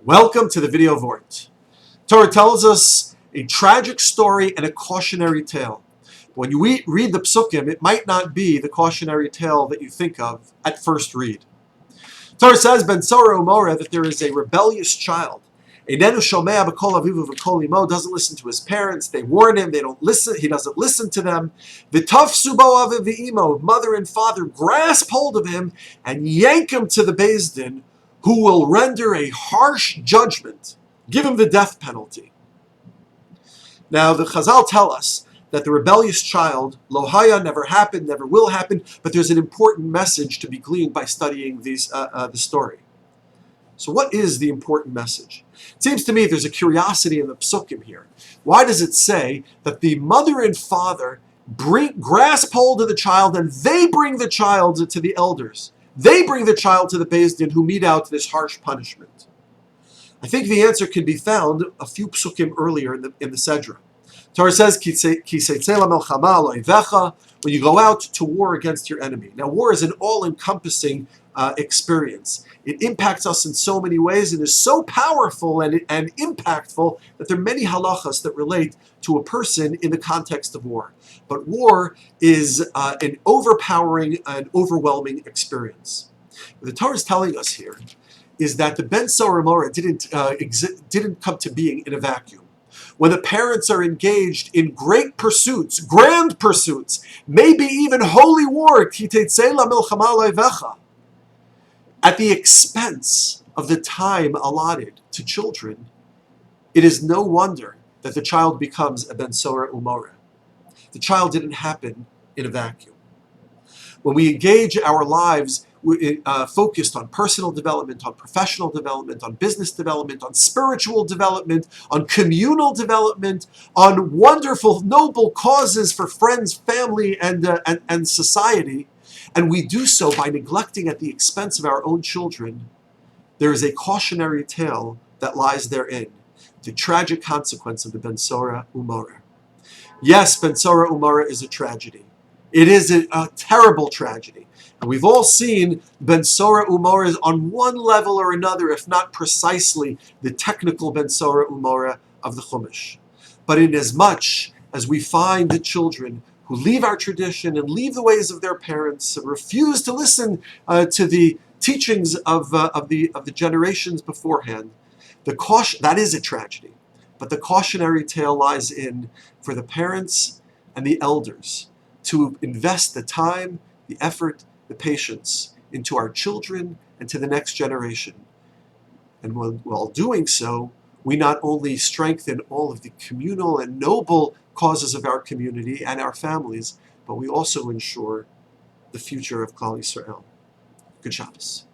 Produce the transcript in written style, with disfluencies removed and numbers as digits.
Welcome to the video Vort. Torah tells us a tragic story and a cautionary tale. When you read the psukim, it might not be the cautionary tale that you think of at first read. Torah says, Ben Sora Umora, that there is a rebellious child. Doesn't listen to his parents. They warn him. They don't listen. He doesn't listen to them. Mother and father grasp hold of him and yank him to the Beis Din, who will render a harsh judgment, give him the death penalty. Now, the Chazal tell us that the rebellious child, lohaya, never happened, never will happen, but there's an important message to be gleaned by studying the story. So what is the important message? It seems to me there's a curiosity in the psukim here. Why does it say that the mother and father grasp hold of the child and they bring the child to the elders? They bring the child to the Beis Din, who mete out this harsh punishment. I think the answer can be found a few psukim earlier in the Sedra. Torah says, when you go out to war against your enemy. Now, war is an all-encompassing experience. It impacts us in so many ways and is so powerful and impactful that there are many halachas that relate to a person in the context of war. But war is an overpowering and overwhelming experience. What the Torah is telling us here is that the Ben Sora Mora didn't come to being in a vacuum. When the parents are engaged in great pursuits, grand pursuits, maybe even holy war, at the expense of the time allotted to children, it is no wonder that the child becomes a Ben Sora Umora. The child didn't happen in a vacuum. When we engage our lives focused on personal development, on professional development, on business development, on spiritual development, on communal development, on wonderful, noble causes for friends, family, and society, and we do so by neglecting at the expense of our own children, there is a cautionary tale that lies therein, the tragic consequence of the Ben Sora Umora. Yes, Ben Sora Umora is a tragedy. It is a terrible tragedy. And we've all seen Ben Sora Umora on one level or another, if not precisely the technical Ben Sora Umora of the Chumash. But inasmuch as we find the children who leave our tradition and leave the ways of their parents and refuse to listen to the teachings of the generations beforehand, that is a tragedy. But the cautionary tale lies in for the parents and the elders to invest the time, the effort, the patience into our children and to the next generation. And while doing so, we not only strengthen all of the communal and noble causes of our community and our families, but we also ensure the future of Klal Yisrael. Good Shabbos.